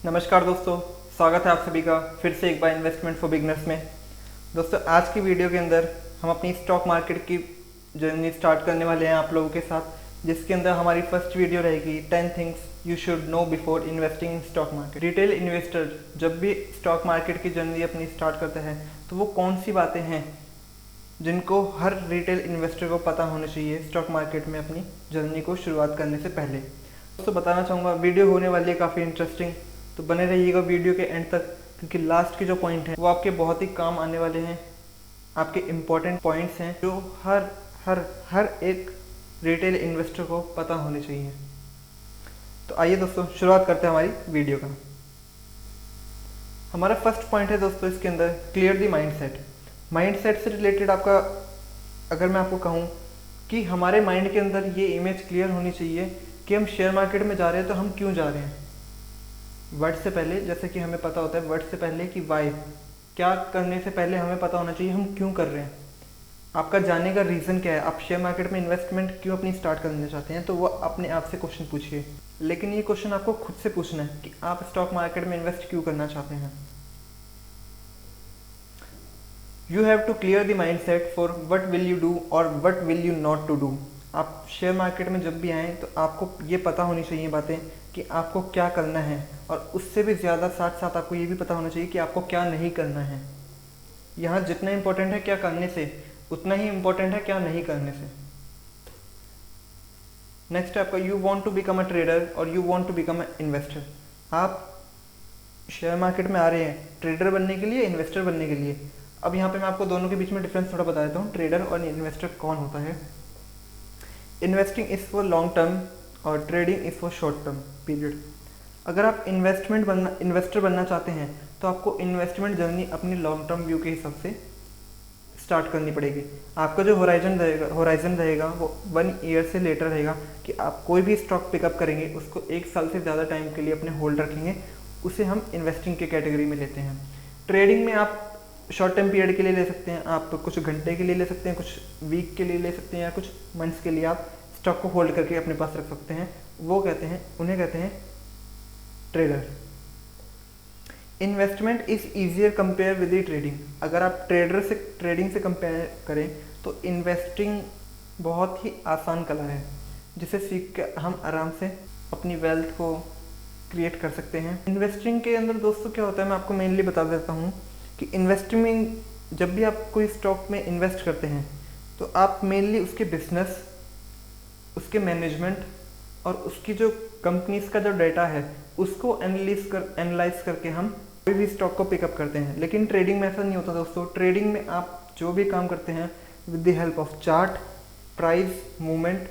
नमस्कार दोस्तों, स्वागत है आप सभी का फिर से एक बार इन्वेस्टमेंट फॉर बिगनर्स में। दोस्तों आज की वीडियो के अंदर हम अपनी स्टॉक मार्केट की जर्नी स्टार्ट करने वाले हैं आप लोगों के साथ, जिसके अंदर हमारी फर्स्ट वीडियो रहेगी 10 things you should know before investing in stock market. Retail investor जब भी स्टॉक मार्केट की जर्नी अपनी स्टार्ट करते हैं तो वो कौन सी बातें हैं जिनको हर रिटेल इन्वेस्टर को पता होना चाहिए स्टॉक मार्केट में अपनी जर्नी को शुरुआत करने से पहले। दोस्तों बताना चाहूँगा वीडियो होने वाली है काफ़ी इंटरेस्टिंग, तो बने रहिएगा वीडियो के एंड तक, क्योंकि लास्ट के जो पॉइंट हैं वो आपके बहुत ही काम आने वाले हैं। आपके इम्पोर्टेंट पॉइंट्स हैं जो हर हर हर एक रिटेल इन्वेस्टर को पता होने चाहिए। तो आइए दोस्तों शुरुआत करते हैं हमारी वीडियो का। हमारा फर्स्ट पॉइंट है दोस्तों इसके अंदर क्लियर द माइंडसेट। माइंडसेट से रिलेटेड आपका अगर मैं आपको कहूँ कि हमारे माइंड के अंदर ये इमेज क्लियर होनी चाहिए कि हम शेयर मार्केट में जा रहे हैं तो हम क्यों जा रहे हैं। वर्ड से पहले, जैसे कि हमें पता होता है वर्ड से पहले कि वाई, क्या करने से पहले हमें पता होना चाहिए हम क्यों कर रहे हैं। आपका जाने का रीज़न क्या है, आप शेयर मार्केट में इन्वेस्टमेंट क्यों अपनी स्टार्ट करना चाहते हैं, तो वो अपने आप से क्वेश्चन पूछिए। लेकिन ये क्वेश्चन आपको खुद से पूछना है कि आप स्टॉक मार्केट में इन्वेस्ट क्यों करना चाहते हैं। You have to clear the mind set for what will you do और what will you not to do. आप शेयर मार्केट में जब भी आएँ तो आपको ये पता होनी चाहिए बातें कि आपको क्या करना है, और उससे भी ज़्यादा साथ साथ आपको ये भी पता होना चाहिए कि आपको क्या नहीं करना है। यहाँ जितना इम्पोर्टेंट है क्या करने से, उतना ही इम्पोर्टेंट है क्या नहीं करने से। नेक्स्ट है आपका you want to become a trader और you want to become a investor. आप शेयर मार्केट में आ रहे हैं ट्रेडर बनने के लिए, इन्वेस्टर बनने के लिए। अब यहाँ पे मैं आपको दोनों के बीच में डिफरेंस थोड़ा बता देता हूँ, ट्रेडर और इन्वेस्टर कौन होता है। Investing is for long term और trading is for short term period. अगर आप इन्वेस्टर बनना चाहते हैं तो आपको इन्वेस्टमेंट जर्नी अपनी लॉन्ग टर्म व्यू के हिसाब से स्टार्ट करनी पड़ेगी। आपका जो होराइजन रहेगा वो 1 ईयर से लेटर रहेगा कि आप कोई भी स्टॉक पिकअप करेंगे उसको 1 साल से ज़्यादा टाइम के लिए अपने होल्ड रखेंगे, उसे हम इन्वेस्टिंग के कैटेगरी में लेते हैं। ट्रेडिंग में आप शॉर्ट टर्म पीरियड के लिए ले सकते हैं, आप कुछ घंटे के लिए ले सकते हैं, कुछ वीक के लिए ले सकते हैं, या कुछ मंथ्स के लिए आप स्टॉक को होल्ड करके अपने पास रख सकते हैं। उन्हें कहते हैं trader. Investment is easier compare with the trading. अगर आप ट्रेडिंग से कंपेयर करें तो इन्वेस्टिंग बहुत ही आसान कला है, जिसे सीख कर हम आराम से अपनी वेल्थ को क्रिएट कर सकते हैं। इन्वेस्टिंग के अंदर दोस्तों क्या होता है, मैं आपको मेनली बता देता हूँ कि इन्वेस्टिंग जब भी आप कोई स्टॉक में इन्वेस्ट करते हैं तो आप मेनली उसके बिजनेस, उसके मैनेजमेंट और उसकी जो कंपनीज का जो डाटा है उसको एनालाइज करके हम कोई भी स्टॉक को पिकअप करते हैं। लेकिन ट्रेडिंग में ऐसा नहीं होता दोस्तों। ट्रेडिंग में आप जो भी काम करते हैं with the help of chart, price movement,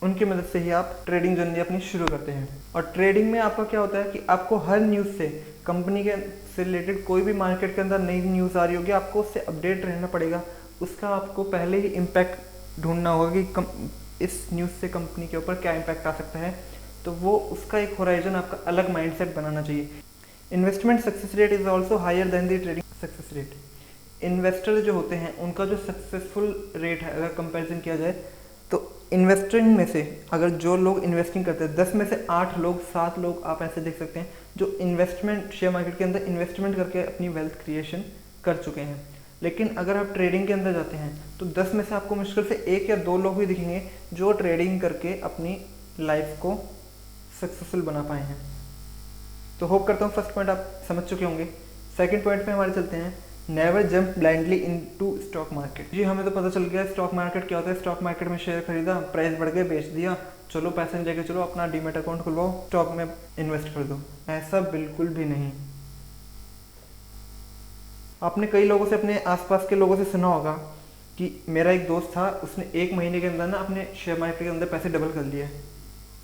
उनकी मदद से ही आप ट्रेडिंग जर्नी अपनी शुरू करते हैं। और ट्रेडिंग में आपका क्या होता है कि आपको हर न्यूज़ से, कंपनी के से रिलेटेड कोई भी मार्केट के अंदर नई न्यूज़ आ रही होगी, आपको उससे अपडेट रहना पड़ेगा। उसका आपको पहले ही इम्पैक्ट ढूंढना होगा कि इस न्यूज़ से कंपनी के ऊपर क्या इम्पैक्ट आ सकता है, तो वो उसका एक होराइजन आपका अलग माइंडसेट बनाना चाहिए। Investment success rate is also higher than the trading success rate. Investor जो होते हैं उनका जो सक्सेसफुल रेट है, अगर कंपैरिजन किया जाए तो इन्वेस्टिंग में से अगर जो लोग इन्वेस्टिंग करते हैं 10 में से 8 लोग 7 लोग आप ऐसे देख सकते हैं जो इन्वेस्टमेंट शेयर मार्केट के अंदर इन्वेस्टमेंट करके अपनी वेल्थ क्रिएशन कर चुके हैं। लेकिन अगर आप ट्रेडिंग के अंदर जाते हैं तो 10 में से आपको मुश्किल से 1 या 2 लोग ही दिखेंगे जो ट्रेडिंग करके अपनी लाइफ को सक्सेसफुल बना पाए हैं। तो होप करता हूँ फर्स्ट पॉइंट आप समझ चुके होंगे। सेकंड पॉइंट पे हमारे चलते हैं, never jump blindly into stock market. जी हमें तो पता चल गया स्टॉक मार्केट क्या होता है। स्टॉक मार्केट में शेयर खरीदा, प्राइस बढ़ गए, बेच दिया, चलो पैसे लेके चलो अपना डीमैट अकाउंट खुलवाओ, स्टॉक में इन्वेस्ट कर दो। ऐसा बिल्कुल भी नहीं। आपने कई लोगों से, अपने आसपास के लोगों से सुना होगा कि मेरा एक दोस्त था, उसने 1 महीने के अंदर ना अपने शेयर मार्केट के अंदर पैसे डबल कर लिए,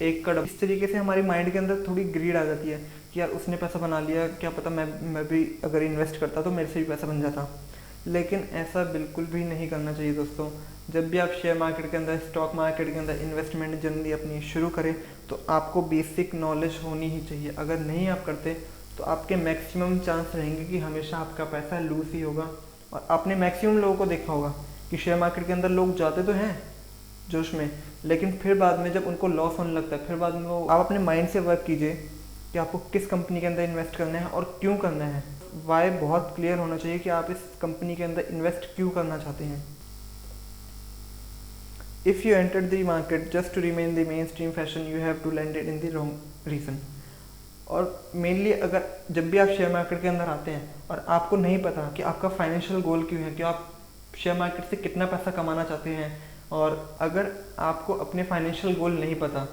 1 का डबल। इस तरीके से हमारी माइंड के अंदर थोड़ी ग्रीड आ जाती है कि यार उसने पैसा बना लिया, क्या पता मैं भी अगर इन्वेस्ट करता तो मेरे से भी पैसा बन जाता। लेकिन ऐसा बिल्कुल भी नहीं करना चाहिए दोस्तों। जब भी आप शेयर मार्केट के अंदर, स्टॉक मार्केट के अंदर इन्वेस्टमेंट जर्नी अपनी शुरू करें तो आपको बेसिक नॉलेज होनी ही चाहिए। अगर नहीं आप करते तो आपके मैक्सिमम चांस रहेंगे कि हमेशा आपका पैसा लूज ही होगा। और आपने मैक्सिमम लोगों को देखा होगा कि शेयर मार्केट के अंदर लोग जाते तो हैं जोश में, लेकिन फिर बाद में जब उनको लॉस होने लगता है, फिर बाद में वो, आप अपने माइंड से वर्क कीजिए कि आपको किस कंपनी के अंदर इन्वेस्ट करना है और क्यों करना है। वाई बहुत क्लियर होना चाहिए कि आप इस कंपनी के अंदर इन्वेस्ट क्यों करना चाहते हैं। If you enter the market just to remain the main stream fashion, you have to landed in the wrong reason. और मेनली अगर जब भी आप शेयर मार्केट के अंदर आते हैं और आपको नहीं पता कि आपका फाइनेंशियल गोल क्यों है, कि आप शेयर मार्केट से कितना पैसा कमाना चाहते हैं, और अगर आपको अपने फाइनेंशियल गोल नहीं पता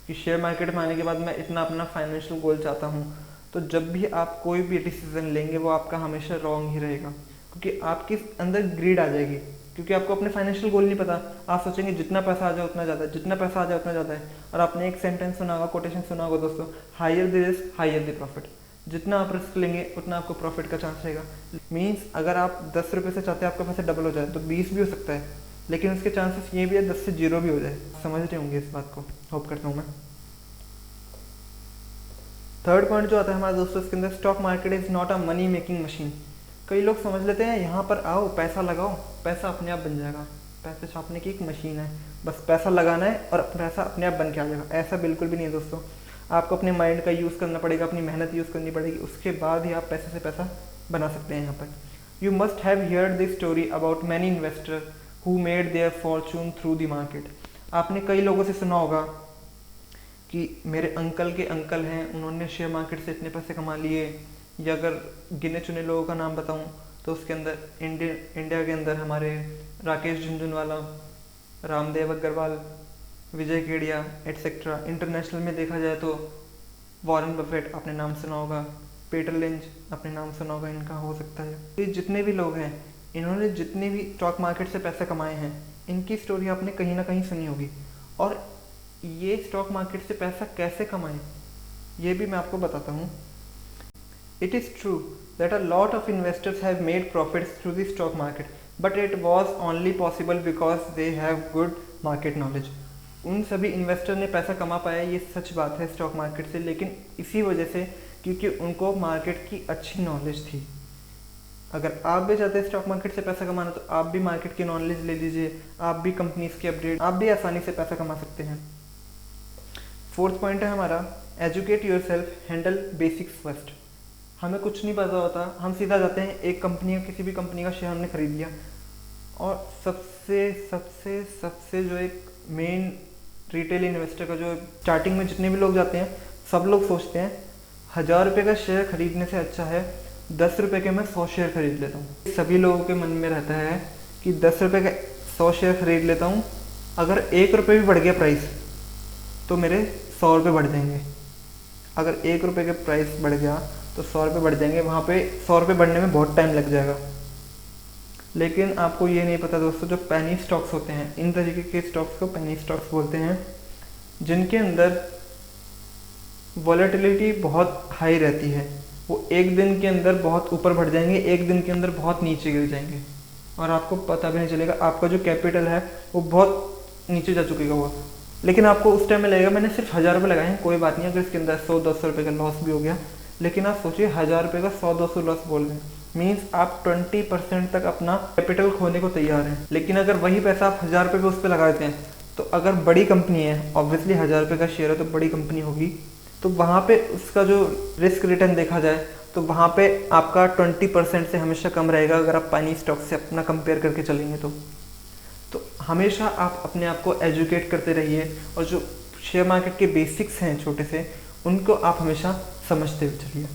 कि शेयर मार्केट में आने के बाद मैं इतना अपना फाइनेंशियल गोल चाहता हूँ, तो जब भी आप कोई भी डिसीजन लेंगे वो आपका हमेशा रॉन्ग ही रहेगा, क्योंकि आपके अंदर ग्रीड आ जाएगी, क्योंकि आपको अपने फाइनेंशियल गोल नहीं पता। आप सोचेंगे जितना पैसा आ जाए उतना ज़्यादा है, जितना पैसा आ जाए उतना ज़्यादा है। और आपने एक सेंटेंस सुना होगा, कोटेशन सुना होगा दोस्तों, higher the risk higher the profit. जितना आप रिस्क लेंगे उतना आपको प्रॉफिट का चांस रहेगा। मीन्स अगर आप 10 रुपये से चाहते हैं आपका पैसा डबल हो जाए तो 20 भी हो सकता है, लेकिन उसके चांसेस ये भी है 10 से 0 भी हो जाए। समझ रहे होंगे इस बात को, होप करता हूँ मैं। थर्ड पॉइंट जो आता है हमारे दोस्तों इसके अंदर, stock market is not a money making machine. कई लोग समझ लेते हैं यहाँ पर आओ पैसा लगाओ, पैसा अपने आप बन जाएगा। पैसे छापने की एक मशीन है, बस पैसा लगाना है और पैसा अपने आप बन के आ जाएगा। ऐसा बिल्कुल भी नहीं है दोस्तों। आपको अपने माइंड का यूज़ करना पड़ेगा, अपनी मेहनत यूज़ करनी पड़ेगी, उसके बाद ही आप पैसे से पैसा बना सकते हैं यहाँ पर। You must have heard this story about many investor who made their fortune through the market. आपने कई लोगों से सुना होगा कि मेरे अंकल के अंकल हैं, उन्होंने शेयर मार्केट से इतने पैसे कमा लिए। या अगर गिने चुने लोगों का नाम बताऊं तो उसके अंदर इंडिया के अंदर हमारे राकेश झुनझुनवाला, रामदेव अग्रवाल, विजय केडिया एटसेट्रा। इंटरनेशनल में देखा जाए तो वॉरेन बफेट आपने नाम सुना होगा, पीटर लिंच आपने नाम सुना होगा, इनका हो सकता है। ये जितने भी लोग हैं, इन्होंने जितने भी स्टॉक मार्केट से पैसे कमाए हैं, इनकी स्टोरी आपने कहीं ना कहीं सुनी होगी। और ये स्टॉक मार्केट से पैसा कैसे कमाएं ये भी मैं आपको बताता हूँ। It is true that a lot of investors have made profits through the stock market, but it was only possible because they have good market knowledge. उन सभी इन्वेस्टर ने पैसा कमा पाया, ये सच बात है स्टॉक मार्केट से, लेकिन इसी वजह से क्योंकि उनको मार्केट की अच्छी नॉलेज थी। अगर आप भी चाहते हैं स्टॉक मार्केट से पैसा कमाना तो आप भी मार्केट की नॉलेज ले लीजिए, आप भी कंपनीज के अपडेट, आप भी आसानी से पैसा कमा सकते हैं। फोर्थ पॉइंट है हमारा, educate your self, handle basics first. हमें कुछ नहीं पता होता, हम सीधा जाते हैं एक कंपनी का, किसी भी कंपनी का शेयर हमने खरीद लिया, और सबसे सबसे सबसे जो एक मेन रिटेल इन्वेस्टर का जो स्टार्टिंग में जितने भी लोग जाते हैं, सब लोग सोचते हैं 1000 रुपये का शेयर खरीदने से अच्छा है 10 रुपये के मैं 100 शेयर खरीद लेता हूँ। सभी लोगों के मन में रहता है कि 10 रुपये का 100 शेयर खरीद लेता हूँ, अगर 1 रुपये भी बढ़ गया प्राइस तो मेरे 100 रुपये बढ़ जाएंगे। अगर 1 रुपये के प्राइस बढ़ गया तो 100 रुपये बढ़ जाएंगे, वहाँ पे 100 रुपये बढ़ने में बहुत टाइम लग जाएगा। लेकिन आपको ये नहीं पता दोस्तों, जो पेनी स्टॉक्स होते हैं, इन तरीके के स्टॉक्स को पेनी स्टॉक्स बोलते हैं, जिनके अंदर वॉलेटिलिटी बहुत हाई रहती है। वो एक दिन के अंदर बहुत ऊपर बढ़ जाएंगे, एक दिन के अंदर बहुत नीचे गिर जाएंगे, और आपको पता भी नहीं चलेगा। आपका जो कैपिटल है वो बहुत नीचे जा चुकेगा वो, लेकिन आपको उस टाइम में लगेगा मैंने सिर्फ 1000 रुपये लगाए हैं, कोई बात नहीं अगर इसके अंदर 100-200 रुपये का लॉस भी हो गया। लेकिन आप सोचिए 1000 रुपये का 100-200 लॉस बोल रहे हैं, मीन्स आप 20% तक अपना कैपिटल खोने को तैयार हैं। लेकिन अगर वही पैसा आप 1000 रुपये पे उस पर लगा देते हैं, तो अगर बड़ी कंपनी है, ऑब्वियसली 1000 रुपये का शेयर है तो बड़ी कंपनी होगी, तो वहाँ पे उसका जो रिस्क रिटर्न देखा जाए तो वहाँ पे आपका 20% से हमेशा कम रहेगा, अगर आप पानी स्टॉक से अपना कंपेयर करके चलेंगे तो हमेशा आप अपने आप को एजुकेट करते रहिए, और जो शेयर मार्केट के बेसिक्स हैं छोटे से, उनको आप हमेशा समझते हुए चलिए।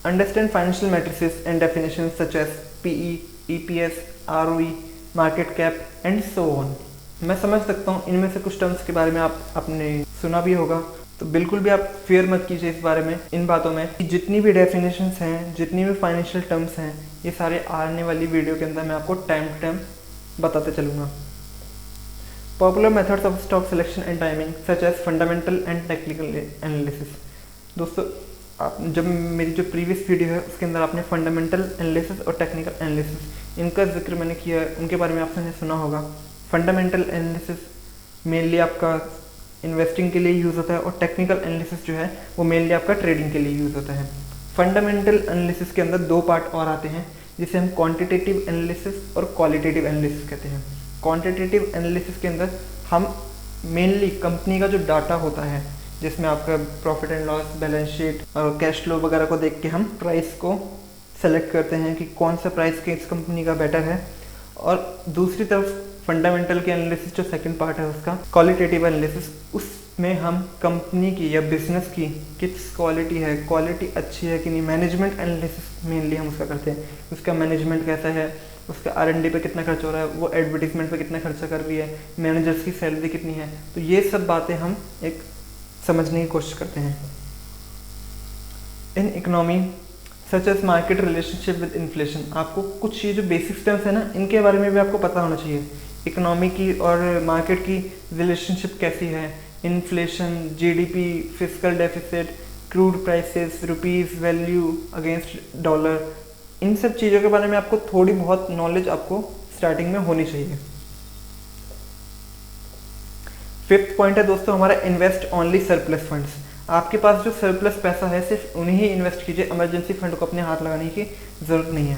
Understand financial matrices and definition such as PE, EPS, ROE, market cap and so on. मैं समझ सकता हूँ इनमें से कुछ टर्म्स के बारे में आपने सुना भी होगा, तो बिल्कुल भी आप फेयर मत कीजिए इस बारे में, इन बातों में। जितनी भी डेफिनेशंस हैं, जितनी भी फाइनेंशियल टर्म्स हैं, ये सारे आने वाली वीडियो के अंदर मैं आपको टाइम टू टाइम बताते चलूँगा। Popular methods of stock selection and timing such as fundamental and technical analysis. दोस्तों आप जब मेरी जो प्रीवियस वीडियो है उसके अंदर आपने फंडामेंटल एनालिसिस और टेक्निकल एनालिसिस इनका जिक्र मैंने किया है, उनके बारे में आपने सुना होगा। फंडामेंटल एनालिसिस मेनली आपका इन्वेस्टिंग के लिए यूज़ होता है, और टेक्निकल एनालिसिस जो है वो मेनली आपका ट्रेडिंग के लिए यूज़ होता है। फंडामेंटल एनालिसिस के अंदर 2 पार्ट और आते हैं, जिसे हम क्वांटिटेटिव एनालिसिस और क्वालिटेटिव एनालिसिस कहते हैं। क्वांटिटेटिव एनालिसिस के अंदर हम मेनली कंपनी का जो डाटा होता है, जिसमें आपका profit and loss, balance sheet और कैश फ्लो वगैरह को देख के हम प्राइस को सेलेक्ट करते हैं कि कौन सा प्राइस किस कंपनी का बेटर है। और दूसरी तरफ फंडामेंटल के एनालिसिस जो सेकंड पार्ट है उसका क्वालिटेटिव एनालिसिस, उसमें हम कंपनी की या बिजनेस की किस क्वालिटी है, क्वालिटी अच्छी है कि नहीं, मैनेजमेंट एनालिसिस मेनली हम उसका करते हैं। उसका मैनेजमेंट कैसा है, उसका R&D पे कितना खर्च हो रहा है, वो एडवर्टीजमेंट पे कितना खर्चा कर रही है, मैनेजर्स की सैलरी कितनी है। तो ये सब बातें हम एक समझने की कोशिश करते हैं। In economy such as market relationship with inflation, आपको कुछ ये जो बेसिक टर्म्स है ना, इनके बारे में भी आपको पता होना चाहिए। इकोनॉमी की और मार्केट की रिलेशनशिप कैसी है, inflation, GDP, physical deficit, crude prices, rupees value against dollar, इन सब चीज़ों के बारे में आपको थोड़ी बहुत नॉलेज आपको स्टार्टिंग में होनी चाहिए। फिफ्थ पॉइंट है दोस्तों हमारा, इन्वेस्ट ओनली सरप्लस फंड्स। आपके पास जो सरप्लस पैसा है सिर्फ उन्हीं ही इन्वेस्ट कीजिए, इमरजेंसी फंड को अपने हाथ लगाने की ज़रूरत नहीं है।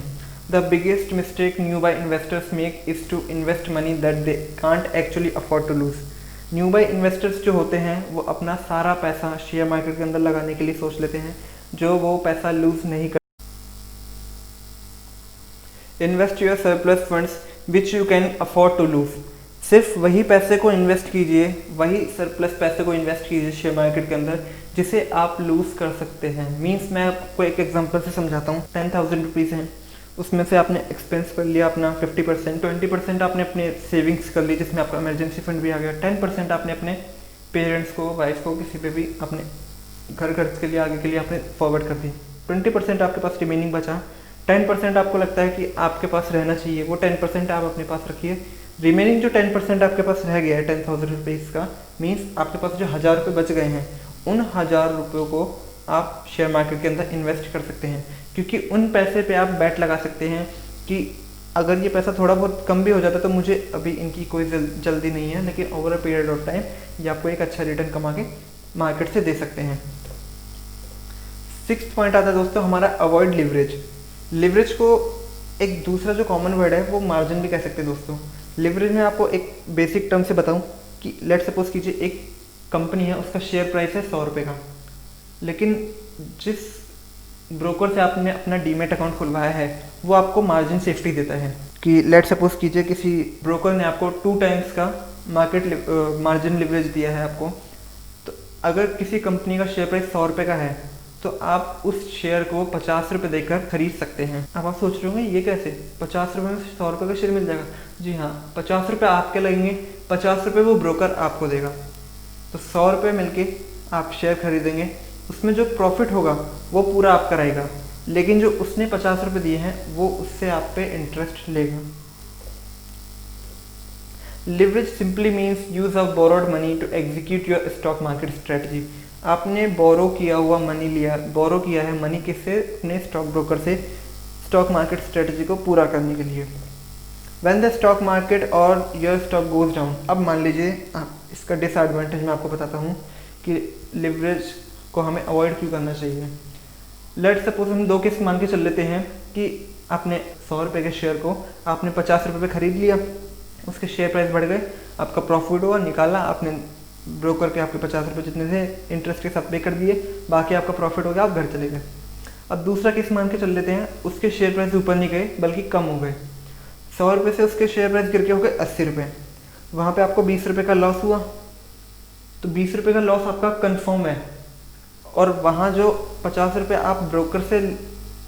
The biggest mistake newbie investors make is to invest money that they can't actually afford to lose. Newbie investors जो होते हैं वो अपना सारा पैसा शेयर मार्केट के अंदर लगाने के लिए सोच लेते हैं, जो वो पैसा लूज नहीं कर। Invest your surplus funds which you can afford to lose. सिर्फ वही पैसे को इन्वेस्ट कीजिए, वही सरप्लस पैसे को इन्वेस्ट कीजिए शेयर मार्केट के अंदर जिसे आप लूज़ कर सकते हैं। मींस मैं आपको एक एग्जांपल से समझाता हूँ। 10,000 रुपीज़ हैं, उसमें से आपने एक्सपेंस कर लिया अपना 50%, 20% आपने अपने सेविंग्स कर ली जिसमें आपका इमरजेंसी फंड भी आ गया, 10% आपने अपने पेरेंट्स को, वाइफ को, किसी पे भी अपने घर खर्च के लिए आगे के लिए आपने फॉरवर्ड कर दी। 20% आपके पास रिमेनिंग बचा, 10% आपको लगता है कि आपके पास रहना चाहिए, वो 10% आप अपने पास रखिए। रिमेनिंग जो 10% आपके पास रह गया है 10,000 रुपीज़ का, मीन्स आपके पास जो 1,000 रुपये बच गए हैं, उन 1,000 रुपयों को आप शेयर मार्केट के अंदर इन्वेस्ट कर सकते हैं। क्योंकि उन पैसे पे आप बैट लगा सकते हैं कि अगर ये पैसा थोड़ा बहुत कम भी हो जाता तो मुझे अभी इनकी कोई जल्दी नहीं है, लेकिन over a period of time ये आपको एक अच्छा रिटर्न कमा के मार्केट से दे सकते हैं। 6th पॉइंट आता है दोस्तों हमारा, अवॉइड लिवरेज। लिवरेज को एक दूसरा जो कॉमन वर्ड है वो मार्जिन भी कह सकते हैं दोस्तों। लिवरेज में आपको एक बेसिक टर्म से बताऊं कि लेट सपोज कीजिए एक कंपनी है, उसका शेयर प्राइस है 100 रुपये का, लेकिन जिस ब्रोकर से आपने अपना डीमेट अकाउंट खुलवाया है वो आपको मार्जिन सेफ्टी देता है कि लेट सपोज कीजिए किसी ब्रोकर ने आपको 2 टाइम्स का मार्केट मार्जिन लिवरेज दिया है आपको। तो अगर किसी कंपनी का शेयर प्राइस 100 रुपये का है तो आप उस शेयर को 50 रुपये देकर खरीद सकते हैं। अब आप सोच रहे होंगे ये कैसे, 50 रुपये में 100 रुपये का शेयर मिल जाएगा। जी हाँ, 50 रुपये आपके लगेंगे, 50 रुपये वो ब्रोकर आपको देगा। तो 100 रुपये मिलके आप शेयर खरीदेंगे, उसमें जो प्रॉफिट होगा वो पूरा आपका रहेगा, लेकिन जो उसने 50 रुपये दिए हैं वो उससे आप पे इंटरेस्ट लेगा। Leverage simply means use of borrowed money to execute your stock market strategy. आपने बोरो किया हुआ मनी लिया, बोरो किया है मनी किससे, अपने स्टॉक ब्रोकर से, स्टॉक मार्केट स्ट्रेटजी को पूरा करने के लिए। व्हेन द स्टॉक मार्केट और योर स्टॉक गोज डाउन, अब मान लीजिए इसका डिसएडवांटेज मैं आपको बताता हूँ कि लिवरेज को हमें अवॉइड क्यों करना चाहिए। लेट सपोज हम 2 केस मान के चल लेते हैं कि आपने 100 रुपये के शेयर को आपने 50 रुपये पे खरीद लिया, उसके शेयर प्राइस बढ़ गए, आपका प्रॉफिट हुआ, निकाला आपने, ब्रोकर के आपके 50 रुपये जितने थे इंटरेस्ट के साथ पे कर दिए, बाकी आपका प्रॉफिट हो गया, आप घर चले गए। अब दूसरा केस मान के चल लेते हैं, उसके शेयर प्राइस ऊपर नहीं गए बल्कि कम हो गए, 100 रुपये से उसके शेयर प्राइस गिर के हो गए 80 रुपये, वहाँ पे आपको 20 रुपये का लॉस हुआ। तो 20 रुपये का लॉस आपका कंफर्म है, और वहाँ जो 50 रुपये आप ब्रोकर से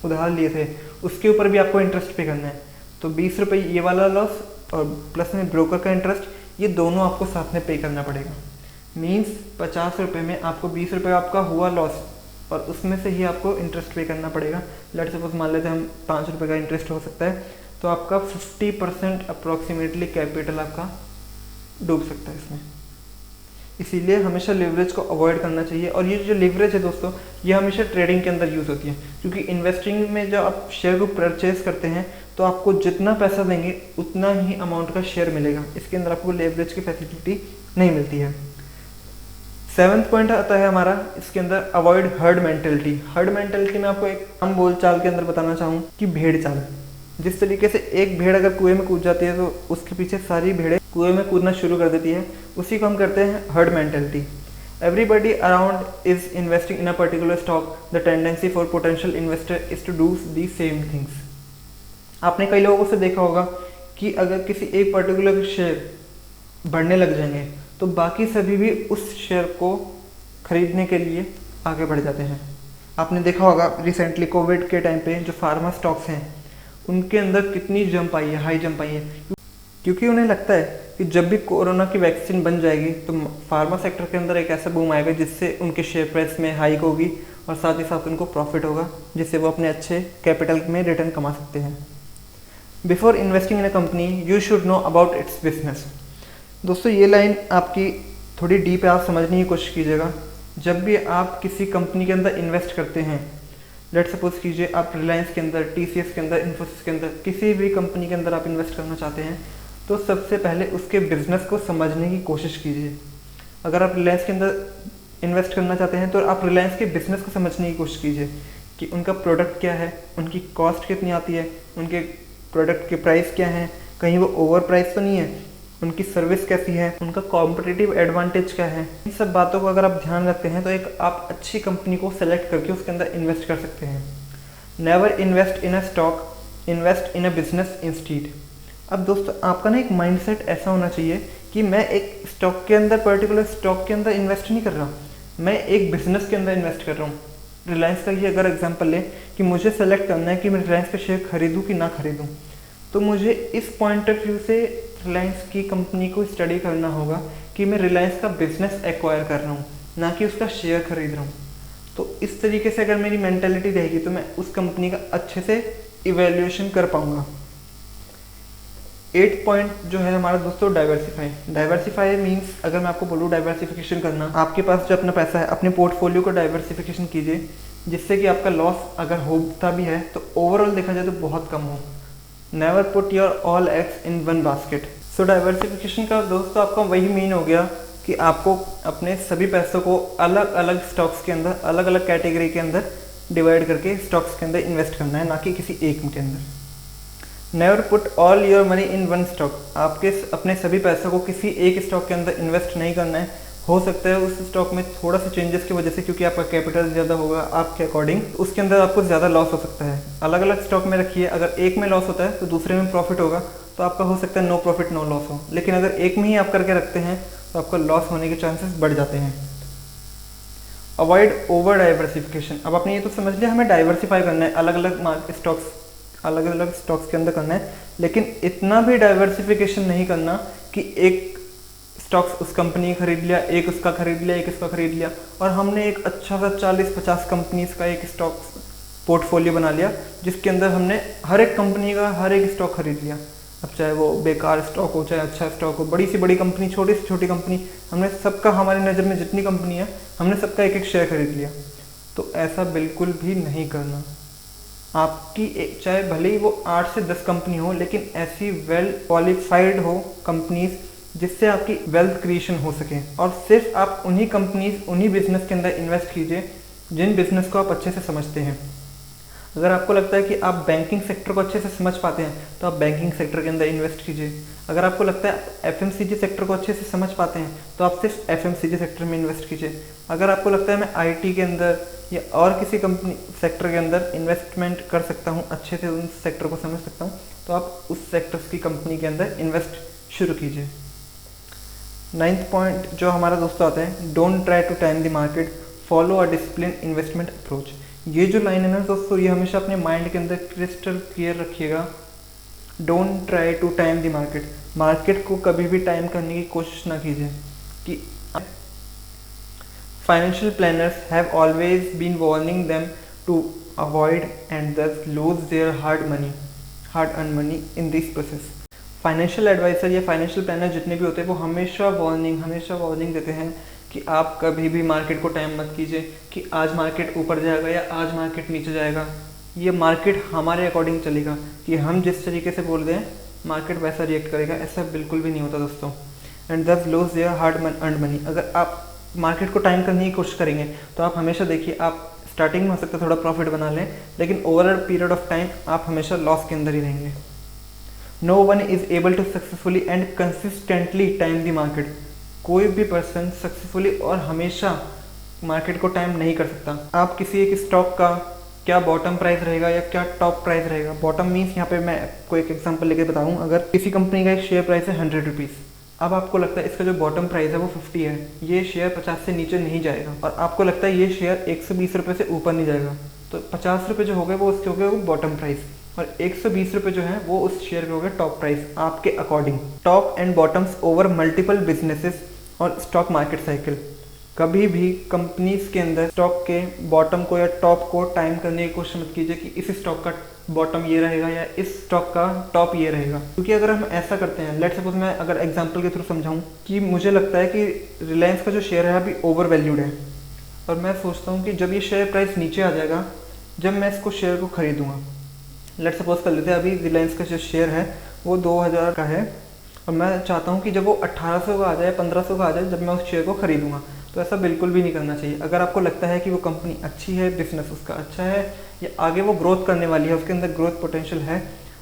उधार लिए थे उसके ऊपर भी आपको इंटरेस्ट पे करना है। तो 20 रुपये ये वाला लॉस और प्लस में ब्रोकर का इंटरेस्ट, ये दोनों आपको साथ में पे करना पड़ेगा। मीन्स 50 रुपये में आपको 20 रुपये आपका हुआ लॉस, और उसमें से ही आपको इंटरेस्ट पे करना पड़ेगा। लेट सपोज मान लेते हैं हम 5 रुपये का इंटरेस्ट हो सकता है, तो आपका 50% अप्रॉक्सीमेटली कैपिटल आपका डूब सकता है इसमें। इसीलिए हमेशा लिवरेज को अवॉइड करना चाहिए। और ये जो लिवरेज है दोस्तों, ये हमेशा ट्रेडिंग के अंदर यूज़ होती है, क्योंकि इन्वेस्टिंग में जब आप शेयर को परचेज करते हैं तो आपको जितना पैसा देंगे उतना ही अमाउंट का शेयर मिलेगा, इसके अंदर आपको लिवरेज की फैसिलिटी नहीं मिलती है। 7th पॉइंट आता है हमारा इसके अंदर, avoid herd mentality. Herd mentality में आपको एक आम बोल चाल के अंदर बताना चाहूँ कि भेड़ चाल। जिस तरीके से एक भेड़ अगर कुएं में कूद जाती है तो उसके पीछे सारी भेड़ें कुएं में कूदना शुरू कर देती है, उसी को हम करते हैं herd mentality. Everybody around is investing in a particular stock. The tendency for potential investor is to do the same things. आपने कई लोगों से देखा होगा कि अगर किसी एक पर्टिकुलर शेयर बढ़ने लग जाएंगे तो बाकी सभी भी उस शेयर को खरीदने के लिए आगे बढ़ जाते हैं। आपने देखा होगा रिसेंटली कोविड के टाइम पे जो फार्मा स्टॉक्स हैं उनके अंदर कितनी जंप आई है, हाई जंप आई है, क्योंकि उन्हें लगता है कि जब भी कोरोना की वैक्सीन बन जाएगी तो फार्मा सेक्टर के अंदर एक ऐसा बूम आएगा जिससे उनके शेयर प्राइस में हाइक होगी और साथ ही साथ उनको प्रॉफिट होगा, जिससे वो अपने अच्छे कैपिटल में रिटर्न कमा सकते हैं। Before investing in a company you should know about it's business. दोस्तों ये लाइन आपकी थोड़ी डीप है, आप समझने की कोशिश कीजिएगा। जब भी आप किसी कंपनी के अंदर इन्वेस्ट करते हैं, लेट सपोज कीजिए आप रिलायंस के अंदर, टीसीएस के अंदर, इन्फोसिस के अंदर, किसी भी कंपनी के अंदर आप इन्वेस्ट करना चाहते हैं तो सबसे पहले उसके बिजनेस को समझने की कोशिश कीजिए। अगर आप रिलायंस के अंदर इन्वेस्ट करना चाहते हैं तो आप रिलायंस के बिजनेस को समझने की कोशिश कीजिए कि उनका प्रोडक्ट क्या है, उनकी कॉस्ट कितनी आती है, उनके प्रोडक्ट के प्राइस क्या हैं, कहीं वो ओवर प्राइस तो नहीं है, उनकी सर्विस कैसी है, उनका कॉम्पिटिटिव एडवांटेज क्या है। इन सब बातों को अगर आप ध्यान रखते हैं तो एक आप अच्छी कंपनी को सेलेक्ट करके उसके अंदर इन्वेस्ट कर सकते हैं। Never invest in a stock, invest in a business instead. अब दोस्तों आपका ना एक माइंडसेट ऐसा होना चाहिए कि मैं एक स्टॉक के अंदर, पर्टिकुलर स्टॉक के अंदर इन्वेस्ट नहीं कर रहा, मैं एक बिजनेस के अंदर इन्वेस्ट कर रहा हूँ। रिलायंस का ही अगर एग्जांपल लें कि मुझे सेलेक्ट करना है कि मैं रिलायंस का शेयर खरीदूँ कि ना खरीदूँ, तो मुझे इस पॉइंट ऑफ व्यू से रिलायंस की कंपनी को स्टडी करना होगा कि मैं रिलायंस का बिजनेस एक्वायर कर रहा हूँ, ना कि उसका शेयर खरीद रहा हूँ। तो इस तरीके से अगर मेरी मेंटालिटी रहेगी तो मैं उस कंपनी का अच्छे से इवेल्युएशन कर पाऊँगा। 8 पॉइंट जो है हमारा दोस्तों डाइवर्सिफाई। डाइवर्सिफाई मीन्स अगर मैं आपको बोलूँ डाइवर्सिफिकेशन करना, आपके पास जो अपना पैसा है अपने पोर्टफोलियो को डाइवर्सिफिकेशन कीजिए जिससे कि आपका लॉस अगर होता भी है तो ओवरऑल देखा जाए तो बहुत कम हो। Never put your all eggs in one basket. So diversification का दोस्तों आपका वही मीन हो गया कि आपको अपने सभी पैसों को अलग अलग स्टॉक्स के अंदर, अलग अलग कैटेगरी के अंदर डिवाइड करके स्टॉक्स के अंदर इन्वेस्ट करना है, ना कि किसी एक के अंदर। Never put all your money in one stock. आपके अपने सभी पैसों को किसी एक स्टॉक के अंदर इन्वेस्ट नहीं करना है। हो सकता है उस स्टॉक में थोड़ा सा चेंजेस की वजह से, क्योंकि आपका कैपिटल ज़्यादा होगा आपके अकॉर्डिंग, उसके अंदर आपको ज़्यादा लॉस हो सकता है। अलग अलग स्टॉक में रखिए, अगर एक में लॉस होता है तो दूसरे में प्रॉफिट होगा, तो आपका हो सकता है नो प्रॉफिट नो लॉस हो। लेकिन अगर एक में ही आप करके रखते हैं तो आपका लॉस होने के चांसेस बढ़ जाते हैं। Avoid over diversification. अब आपने ये तो समझ लिया हमें डाइवर्सिफाई करना है, अलग अलग स्टॉक्स के अंदर करना है, लेकिन इतना भी डाइवर्सिफिकेशन नहीं करना कि एक स्टॉक्स उस कंपनी का खरीद लिया, एक उसका खरीद लिया, एक इसका खरीद लिया, और हमने एक अच्छा सा 40-50 कंपनीज का एक स्टॉक पोर्टफोलियो बना लिया जिसके अंदर हमने हर एक कंपनी का हर एक स्टॉक खरीद लिया। अब चाहे वो बेकार स्टॉक हो, चाहे अच्छा स्टॉक हो, बड़ी से बड़ी कंपनी, छोटी से छोटी कंपनी, हमने सबका, हमारी नज़र में जितनी कंपनी है हमने सबका एक एक शेयर खरीद लिया। तो ऐसा बिल्कुल भी नहीं करना। आपकी चाहे भले ही वो 8 से 10 कंपनी हो, लेकिन ऐसी वेल क्वालिफाइड हो कंपनीज जिससे आपकी वेल्थ क्रिएशन हो सके, और सिर्फ आप उन्हीं कंपनीज, उन्हीं बिजनेस के अंदर इन्वेस्ट कीजिए जिन बिजनेस को आप अच्छे से समझते हैं। अगर आपको लगता है कि आप बैंकिंग सेक्टर को अच्छे से समझ पाते हैं तो आप बैंकिंग सेक्टर के अंदर इन्वेस्ट कीजिए। अगर आपको लगता है एफएमसीजी सेक्टर को अच्छे से समझ पाते हैं तो आप सिर्फ एफएमसीजी सेक्टर में इन्वेस्ट कीजिए। अगर आपको लगता है मैं आईटी के अंदर या और किसी कंपनी सेक्टर के अंदर इन्वेस्टमेंट कर सकता हूँ, अच्छे से उन सेक्टर को समझ सकता हूँ, तो आप उस सेक्टर्स की कंपनी के अंदर इन्वेस्ट शुरू कीजिए। 9th पॉइंट जो हमारा दोस्तों आता है, don't try to time the market, follow a discipline investment approach. ये जो लाइन है ना दोस्तों, ये हमेशा अपने माइंड के अंदर क्रिस्टल क्लियर रखिएगा। Don't try to time the market. Market को कभी भी टाइम करने की कोशिश ना कीजिए। कि financial planners have always been warning them to avoid and thus lose their hard earned money in this process। Financial adviser या फाइनेंशियल प्लानर जितने भी होते हैं वो हमेशा वार्निंग देते हैं कि आप कभी भी मार्केट को टाइम मत कीजिए कि आज मार्केट ऊपर जाएगा या आज मार्केट नीचे जाएगा। ये मार्केट हमारे अकॉर्डिंग चलेगा कि हम जिस तरीके से बोल दें मार्केट वैसा रिएक्ट करेगा, ऐसा बिल्कुल भी नहीं होता दोस्तों। And thus lose their hard earned money। अगर आप मार्केट को टाइम करने की कोशिश करेंगे तो आप हमेशा देखिए, आप स्टार्टिंग में हो सकता है थोड़ा प्रॉफिट बना लें, लेकिन over a period of time आप हमेशा लॉस के अंदर ही रहेंगे। No one is able to successfully and consistently time the market. कोई भी पर्सन सक्सेसफुली और हमेशा मार्केट को टाइम नहीं कर सकता। आप किसी एक स्टॉक का क्या बॉटम प्राइस रहेगा या क्या टॉप प्राइस रहेगा, बॉटम मीन्स यहाँ पे मैं कोई एक एग्जांपल लेके बताऊँ, अगर किसी कंपनी का एक शेयर प्राइस है 100 रुपीज़, अब आपको लगता है इसका जो बॉटम प्राइस है वो 50 है, ये शेयर 50 से नीचे नहीं जाएगा, और आपको लगता है ये शेयर 120 रुपये से ऊपर नहीं जाएगा, तो 50 रुपये जो हो गए वो उसके हो गए वो बॉटम प्राइस, और 120 रुपये जो है वो उस शेयर के हो गए टॉप प्राइस आपके according. Top and bottoms over multiple businesses और स्टॉक मार्केट साइकिल। कभी भी कंपनीज के अंदर स्टॉक के बॉटम को या टॉप को टाइम करने की कोशिश मत कीजिए कि इस स्टॉक का बॉटम ये रहेगा या इस स्टॉक का टॉप ये रहेगा, क्योंकि अगर हम ऐसा करते हैं, लेट्स सपोज मैं अगर एग्जांपल के थ्रू समझाऊं कि मुझे लगता है कि रिलायंस का जो शेयर है अभी ओवर वैल्यूड है, और मैं सोचता हूँ कि जब ये शेयर प्राइस नीचे आ जाएगा, जब मैं इसको शेयर को खरीदूँगा, लेट्स सपोज कर लेते हैं अभी रिलायंस का जो शेयर है वो 2000 का है, और मैं चाहता हूँ कि जब वो 1800 का आ जाए, 1500 का आ जाए, जब मैं उस शेयर को खरीदूँगा। तो ऐसा बिल्कुल भी नहीं करना चाहिए। अगर आपको लगता है कि वो कंपनी अच्छी है, बिजनेस उसका अच्छा है, या आगे वो ग्रोथ करने वाली है, उसके अंदर ग्रोथ पोटेंशियल है,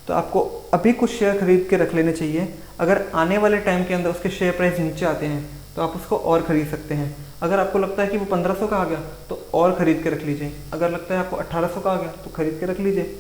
तो आपको अभी कुछ शेयर खरीद के रख लेने चाहिए। अगर आने वाले टाइम के अंदर उसके शेयर प्राइस नीचे आते हैं तो आप उसको और ख़रीद सकते हैं। अगर आपको लगता है कि वो 1500 का आ गया तो और ख़रीद के रख लीजिए। अगर लगता है आपको 1800 का आ गया तो ख़रीद के रख लीजिए।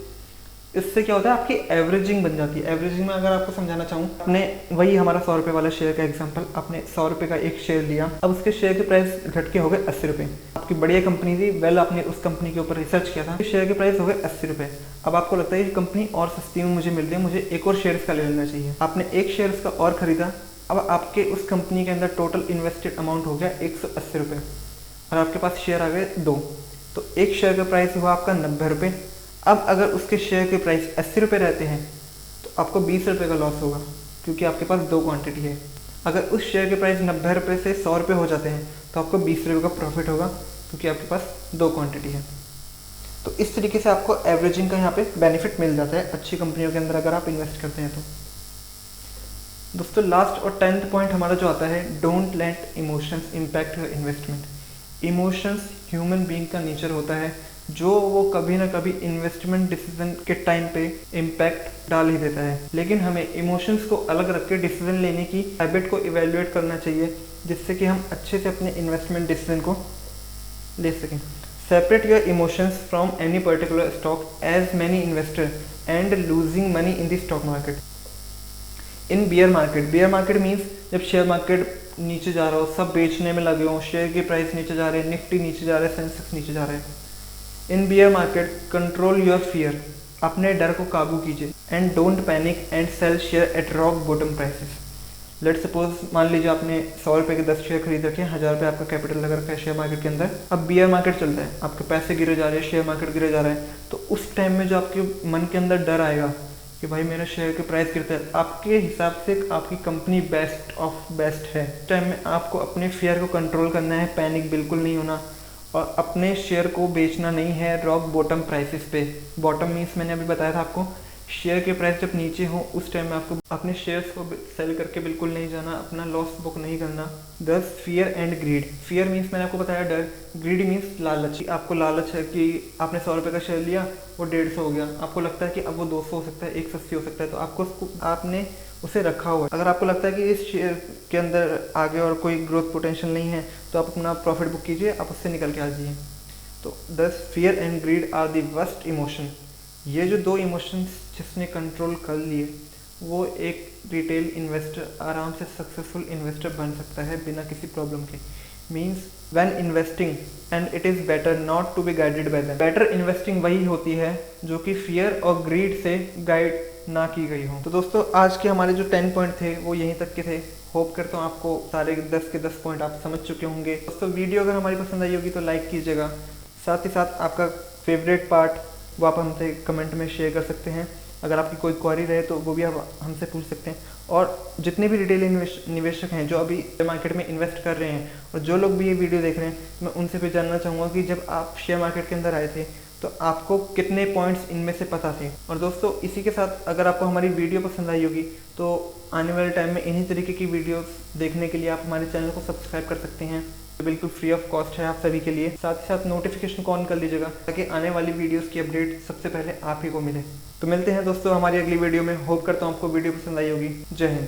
इससे क्या होता है, आपकी एवरेजिंग बन जाती है। एवरेजिंग में अगर आपको समझाना चाहूँ, आपने वही हमारा 100 रुपये वाला शेयर का एग्जांपल, आपने 100 रुपये का एक शेयर लिया, अब उसके शेयर के प्राइस घट के हो गए 80 रुपये। आपकी बढ़िया कंपनी थी, वेल आपने उस कंपनी के ऊपर रिसर्च किया था, शेयर के प्राइस हो गए 80 रुपये। अब आपको लगता है ये कंपनी और सस्ती में मुझे मिल रही है, मुझे एक और शेयर इसका ले लेना चाहिए। आपने एक शेयर इसका और ख़रीदा, अब आपके उस कंपनी के अंदर टोटल इन्वेस्टेड अमाउंट हो गया 180 रुपये, और आपके पास शेयर आ गए 2, तो एक शेयर का प्राइस हुआ आपका 90 रुपये। अब अगर उसके शेयर के प्राइस 80 रुपये रहते हैं तो आपको 20 रुपये का लॉस होगा, क्योंकि आपके पास 2 क्वांटिटी है। अगर उस शेयर के प्राइस 90 रुपये से 100 रुपये हो जाते हैं तो आपको 20 रुपये का प्रॉफिट होगा, क्योंकि आपके पास 2 क्वांटिटी है। तो इस तरीके से आपको एवरेजिंग का यहाँ पे बेनिफिट मिल जाता है अच्छी कंपनियों के अंदर अगर आप इन्वेस्ट करते हैं तो। दोस्तों लास्ट और 10th पॉइंट हमारा जो आता है, don't let emotions impact your investment. Emotions human being का नेचर होता है, जो वो कभी ना कभी इन्वेस्टमेंट डिसीजन के टाइम पे इम्पैक्ट डाल ही देता है। लेकिन हमें इमोशंस को अलग रख के डिसीजन लेने की हैबिट को इवेल्युएट करना चाहिए, जिससे कि हम अच्छे से अपने इन्वेस्टमेंट डिसीजन को ले सकें। Separate your emotions from any particular stock as many investor end losing money in the stock market. In bear market means जब शेयर मार्केट नीचे जा रहा हो, सब बेचने में लगे हों, शेयर के प्राइस नीचे जा रहे हैं, निफ्टी नीचे जा रहे हैं, सेंसेक्स नीचे जा रहे हैं। In bear market control your fear, अपने डर को काबू कीजिए, and don't panic and sell share at rock bottom prices. Let suppose मान लीजिए आपने 100 रुपये के 10 शेयर खरीद रखे हैं, 1000 रुपये आपका कैपिटल लगा रखा है शेयर मार्केट के अंदर। अब बियर मार्केट चल रहा है, आपके पैसे गिरे जा रहे हैं, शेयर मार्केट गिरे जा रहा है, तो उस टाइम में जो आपके मन के अंदर डर आएगा कि भाई मेरा शेयर के प्राइस गिरता है, आपके हिसाब से आपकी कंपनी बेस्ट ऑफ बेस्ट है, उस टाइम में आपको अपने फियर को कंट्रोल करना है, पैनिक बिल्कुल नहीं होना, और अपने शेयर को बेचना नहीं है रॉक बॉटम प्राइसेस पे। बॉटम मीन्स मैंने अभी बताया था आपको, शेयर के प्राइस जब नीचे हो उस टाइम में आपको अपने शेयर्स को सेल करके बिल्कुल नहीं जाना, अपना लॉस बुक नहीं करना। दस fear and grid. Fear means मैंने आपको बताया डर, ग्रीड मीन्स लालच। आपको लालच है कि आपने 100 रुपये का शेयर लिया, वो 150 हो गया, आपको लगता है कि अब वो 200 हो सकता है, 180 हो सकता है, तो आपको आपने उसे रखा हुआ है। अगर आपको लगता है कि इस शेयर के अंदर आगे और कोई ग्रोथ पोटेंशियल नहीं है तो आप अपना प्रॉफिट बुक कीजिए, आप उससे निकल के आ जाइए। तो thus fear and greed are the worst emotion. ये जो 2 इमोशंस जिसने कंट्रोल कर लिए, वो एक रिटेल इन्वेस्टर आराम से सक्सेसफुल इन्वेस्टर बन सकता है बिना किसी प्रॉब्लम के। Means when investing and it is better not to be guided by them. Better investing वही होती है जो कि फियर और ग्रीड से गाइड ना की गई हो। तो दोस्तों आज के हमारे जो 10 पॉइंट थे वो यहीं तक के थे। होप करता हूँ आपको सारे 10 के 10 पॉइंट आप समझ चुके होंगे। दोस्तों वीडियो अगर हमारी पसंद आई होगी तो लाइक कीजिएगा, साथ ही साथ आपका फेवरेट पार्ट वो आप हमसे कमेंट में शेयर कर सकते हैं। अगर आपकी कोई क्वेरी रहे तो वो भी आप हमसे पूछ सकते हैं। और जितने भी रिटेल निवेशक हैं जो अभी मार्केट में इन्वेस्ट कर रहे हैं और जो लोग भी ये वीडियो देख रहे हैं, मैं उनसे भी जानना चाहूँगा कि जब आप शेयर मार्केट के अंदर आए थे तो आपको कितने पॉइंट्स इनमें से पता थे। और दोस्तों इसी के साथ अगर आपको हमारी वीडियो पसंद आई होगी तो आने वाले टाइम में इन्हीं तरीके की वीडियोस देखने के लिए आप हमारे चैनल को सब्सक्राइब कर सकते हैं। बिल्कुल फ्री ऑफ कॉस्ट है आप सभी के लिए। साथ ही साथ नोटिफिकेशन को ऑन कर लीजिएगा ताकि आने वाली वीडियोस की अपडेट सबसे पहले आप ही को मिले। तो मिलते हैं दोस्तों हमारी अगली वीडियो में। होप करता हूँ आपको वीडियो पसंद आई होगी। जय हिंद।